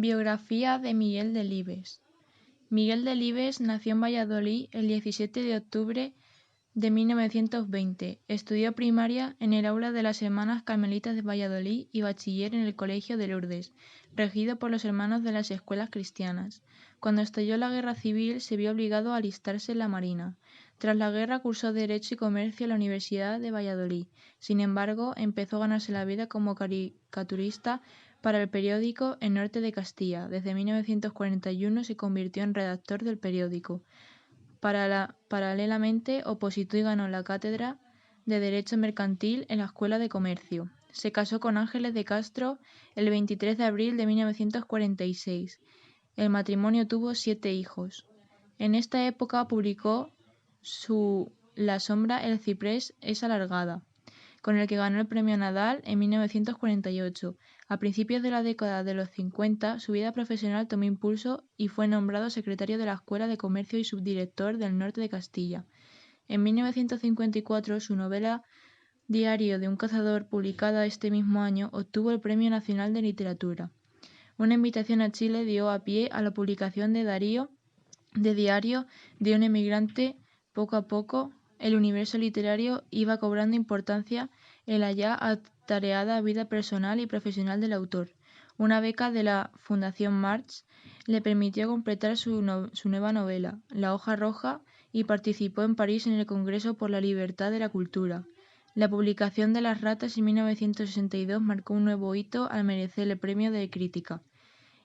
Biografía de Miguel Delibes. Miguel Delibes nació en Valladolid el 17 de octubre de 1920. Estudió primaria en el aula de las Hermanas Carmelitas de Valladolid y bachiller en el Colegio de Lourdes, regido por los hermanos de las escuelas cristianas. Cuando estalló la Guerra Civil se vio obligado a alistarse en la Marina. Tras la guerra cursó Derecho y Comercio en la Universidad de Valladolid. Sin embargo, empezó a ganarse la vida como caricaturista para el periódico El Norte de Castilla. Desde 1941 se convirtió en redactor del periódico. Paralelamente opositó y ganó la cátedra de Derecho Mercantil en la Escuela de Comercio. Se casó con Ángeles de Castro el 23 de abril de 1946. El matrimonio tuvo 7 hijos. En esta época publicó La sombra, el ciprés es alargada, con el que ganó el Premio Nadal en 1948. A principios de la década de los 50, su vida profesional tomó impulso y fue nombrado secretario de la Escuela de Comercio y subdirector del Norte de Castilla. En 1954, su novela Diario de un cazador, publicada este mismo año, obtuvo el Premio Nacional de Literatura. Una invitación a Chile dio a pie a la publicación de Diario de un emigrante. Poco a poco, el universo literario iba cobrando importancia en la ya atareada vida personal y profesional del autor. Una beca de la Fundación March le permitió completar su nueva novela, La hoja roja, y participó en París en el Congreso por la Libertad de la Cultura. La publicación de Las ratas en 1962 marcó un nuevo hito al merecer el premio de crítica.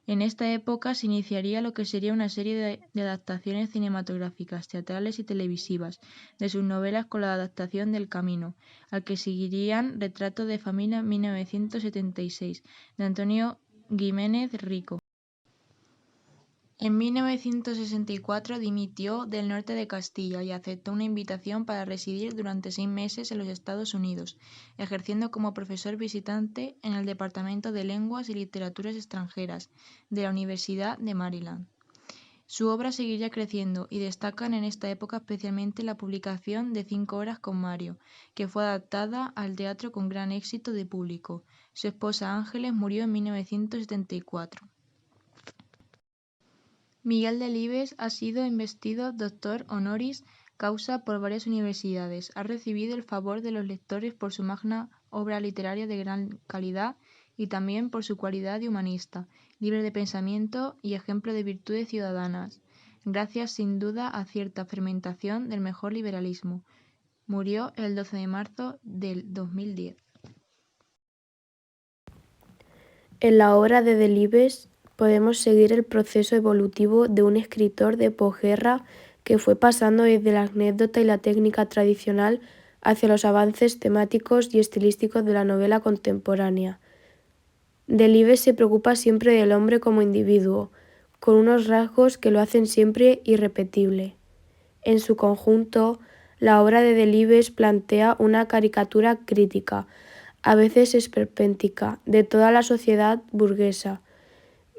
En esta época se iniciaría lo que sería una serie de adaptaciones cinematográficas, teatrales y televisivas de sus novelas con la adaptación del Camino, al que seguirían Retrato de familia en 1976, de Antonio Giménez Rico. En 1964 dimitió del Norte de Castilla y aceptó una invitación para residir durante 6 meses en los Estados Unidos, ejerciendo como profesor visitante en el Departamento de Lenguas y Literaturas Extranjeras de la Universidad de Maryland. Su obra seguiría creciendo y destacan en esta época especialmente la publicación de 5 horas con Mario, que fue adaptada al teatro con gran éxito de público. Su esposa Ángeles murió en 1974. Miguel Delibes ha sido investido doctor honoris causa por varias universidades. Ha recibido el favor de los lectores por su magna obra literaria de gran calidad y también por su cualidad de humanista, libre de pensamiento y ejemplo de virtudes ciudadanas, gracias sin duda a cierta fermentación del mejor liberalismo. Murió el 12 de marzo del 2010. En la obra de Delibes podemos seguir el proceso evolutivo de un escritor de posguerra que fue pasando desde la anécdota y la técnica tradicional hacia los avances temáticos y estilísticos de la novela contemporánea. Delibes se preocupa siempre del hombre como individuo, con unos rasgos que lo hacen siempre irrepetible. En su conjunto, la obra de Delibes plantea una caricatura crítica, a veces esperpéntica, de toda la sociedad burguesa.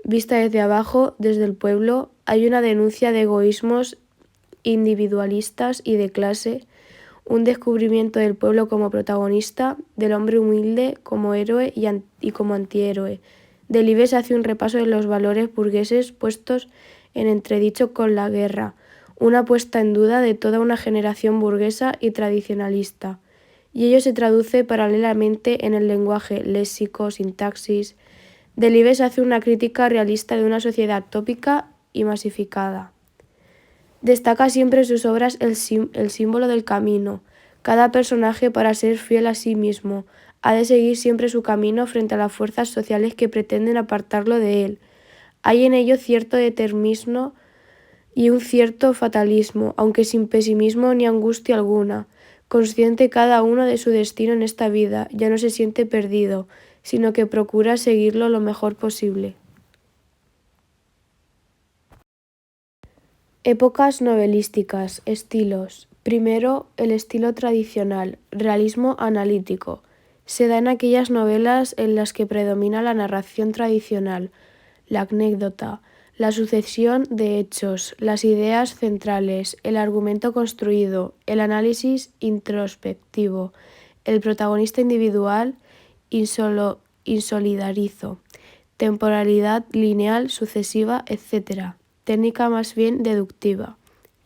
Vista desde abajo, desde el pueblo, hay una denuncia de egoísmos individualistas y de clase, un descubrimiento del pueblo como protagonista, del hombre humilde como héroe y como antihéroe. Delibes hace un repaso de los valores burgueses puestos en entredicho con la guerra, una puesta en duda de toda una generación burguesa y tradicionalista, y ello se traduce paralelamente en el lenguaje, léxico, sintaxis. Delibes hace una crítica realista de una sociedad tópica y masificada. Destaca siempre en sus obras el símbolo del camino. Cada personaje, para ser fiel a sí mismo, ha de seguir siempre su camino frente a las fuerzas sociales que pretenden apartarlo de él. Hay en ello cierto determinismo y un cierto fatalismo, aunque sin pesimismo ni angustia alguna. Consciente cada uno de su destino en esta vida, ya no se siente perdido, sino que procura seguirlo lo mejor posible. Épocas novelísticas, estilos. Primero, el estilo tradicional, realismo analítico. Se da en aquellas novelas en las que predomina la narración tradicional, la anécdota, la sucesión de hechos, las ideas centrales, el argumento construido, el análisis introspectivo, el protagonista individual insolidarizo. temporalidad lineal, sucesiva, etc. Técnica más bien deductiva,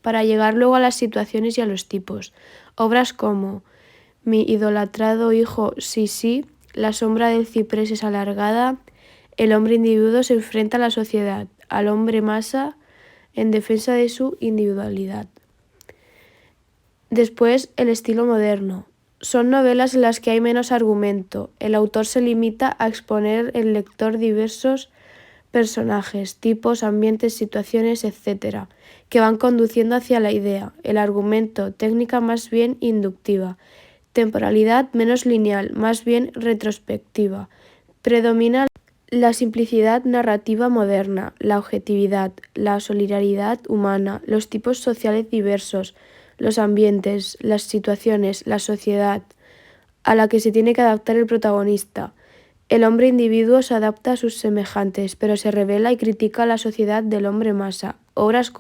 para llegar luego a las situaciones y a los tipos. Obras como Mi idolatrado hijo Sí, La sombra del ciprés es alargada, El hombre individuo se enfrenta a la sociedad, al hombre masa en defensa de su individualidad. Después, el estilo moderno. Son novelas en las que hay menos argumento. El autor se limita a exponer al lector diversos personajes, tipos, ambientes, situaciones, etc., que van conduciendo hacia la idea. El argumento, técnica más bien inductiva. Temporalidad menos lineal, más bien retrospectiva. Predomina la simplicidad narrativa moderna, la objetividad, la solidaridad humana, los tipos sociales diversos, los ambientes, las situaciones, la sociedad a la que se tiene que adaptar el protagonista. El hombre individuo se adapta a sus semejantes, pero se revela y critica la sociedad del hombre masa. Obras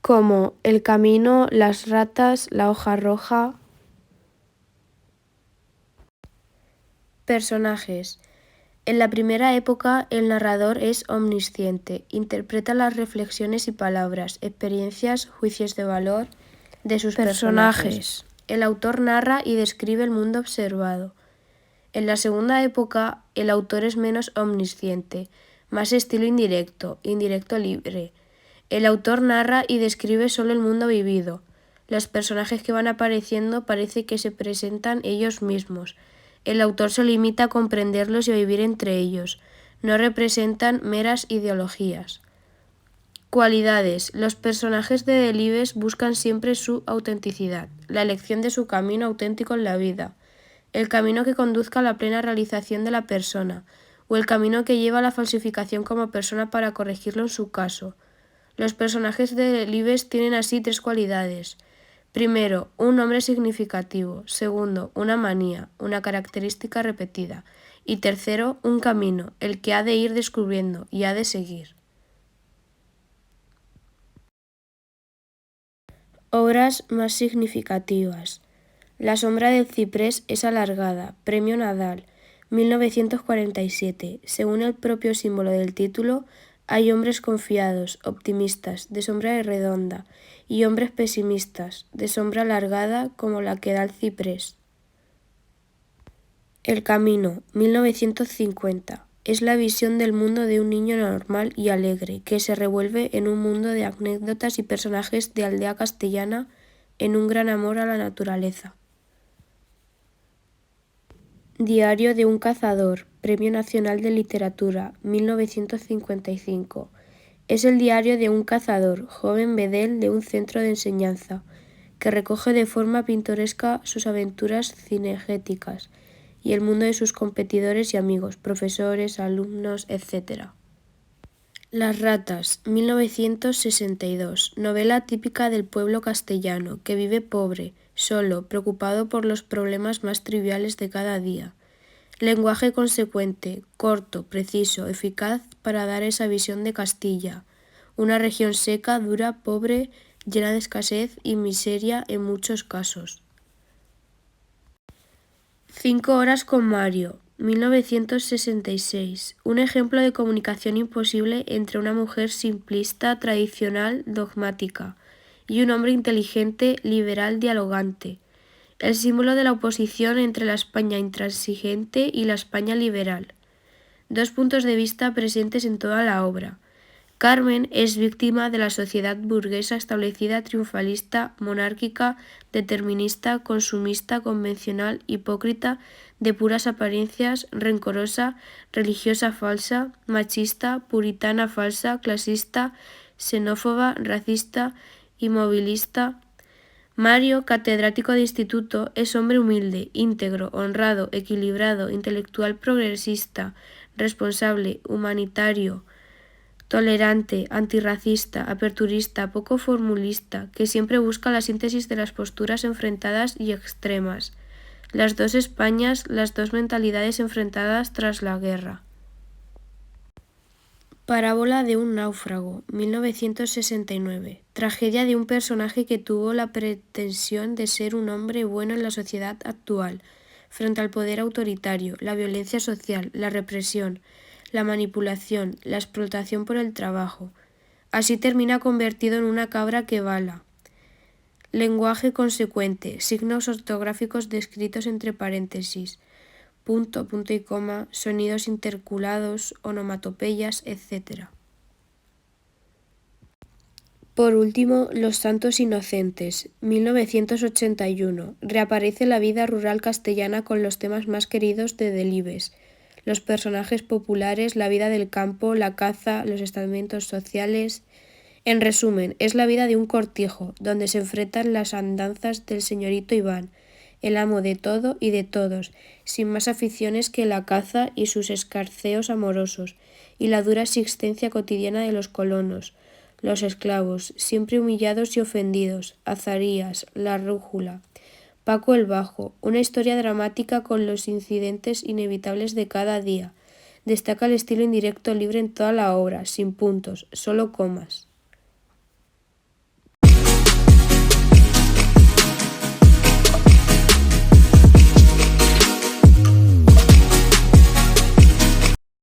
como El camino, Las ratas, La hoja roja. Personajes. En la primera época, el narrador es omnisciente, interpreta las reflexiones y palabras, experiencias, juicios de valor de sus personajes. El autor narra y describe el mundo observado. En la segunda época, el autor es menos omnisciente, más estilo indirecto, indirecto libre. El autor narra y describe solo el mundo vivido. Los personajes que van apareciendo parece que se presentan ellos mismos. El autor se limita a comprenderlos y a vivir entre ellos. No representan meras ideologías. Cualidades. Los personajes de Delibes buscan siempre su autenticidad, la elección de su camino auténtico en la vida, el camino que conduzca a la plena realización de la persona, o el camino que lleva a la falsificación como persona para corregirlo en su caso. Los personajes de Delibes tienen así tres cualidades. Primero, un nombre significativo. Segundo, una manía, una característica repetida. Y tercero, un camino, el que ha de ir descubriendo y ha de seguir. Obras más significativas. La sombra del ciprés es alargada. Premio Nadal, 1947. Según el propio símbolo del título, hay hombres confiados, optimistas, de sombra redonda, y hombres pesimistas, de sombra alargada como la que da el ciprés. El camino, 1950. Es la visión del mundo de un niño normal y alegre, que se revuelve en un mundo de anécdotas y personajes de aldea castellana en un gran amor a la naturaleza. Diario de un cazador, Premio Nacional de Literatura, 1955. Es el diario de un cazador, joven bedel de un centro de enseñanza, que recoge de forma pintoresca sus aventuras cinegéticas y el mundo de sus competidores y amigos, profesores, alumnos, etc. Las ratas, 1962. Novela típica del pueblo castellano, que vive pobre, solo, preocupado por los problemas más triviales de cada día. Lenguaje consecuente, corto, preciso, eficaz para dar esa visión de Castilla, una región seca, dura, pobre, llena de escasez y miseria en muchos casos. 5 horas con Mario, 1966. Un ejemplo de comunicación imposible entre una mujer simplista, tradicional, dogmática, y un hombre inteligente, liberal, dialogante. El símbolo de la oposición entre la España intransigente y la España liberal. Dos puntos de vista presentes en toda la obra. Carmen es víctima de la sociedad burguesa establecida, triunfalista, monárquica, determinista, consumista, convencional, hipócrita, de puras apariencias, rencorosa, religiosa falsa, machista, puritana falsa, clasista, xenófoba, racista, inmovilista. Mario, catedrático de instituto, es hombre humilde, íntegro, honrado, equilibrado, intelectual progresista, responsable, humanitario, tolerante, antirracista, aperturista, poco formulista, que siempre busca la síntesis de las posturas enfrentadas y extremas, las dos Españas, las dos mentalidades enfrentadas tras la guerra. Parábola de un náufrago, 1969. Tragedia de un personaje que tuvo la pretensión de ser un hombre bueno en la sociedad actual, frente al poder autoritario, la violencia social, la represión, la manipulación, la explotación por el trabajo. Así termina convertido en una cabra que bala. Lenguaje consecuente, signos ortográficos descritos entre paréntesis, punto, punto y coma, sonidos intercalados, onomatopeyas, etc. Por último, Los Santos Inocentes, 1981. Reaparece la vida rural castellana con los temas más queridos de Delibes: los personajes populares, la vida del campo, la caza, los estamentos sociales. En resumen, es la vida de un cortijo, donde se enfrentan las andanzas del señorito Iván, el amo de todo y de todos, sin más aficiones que la caza y sus escarceos amorosos, y la dura existencia cotidiana de los colonos, los esclavos, siempre humillados y ofendidos, Azarías, la rújula, Paco el Bajo, una historia dramática con los incidentes inevitables de cada día. Destaca el estilo indirecto libre en toda la obra, sin puntos, solo comas.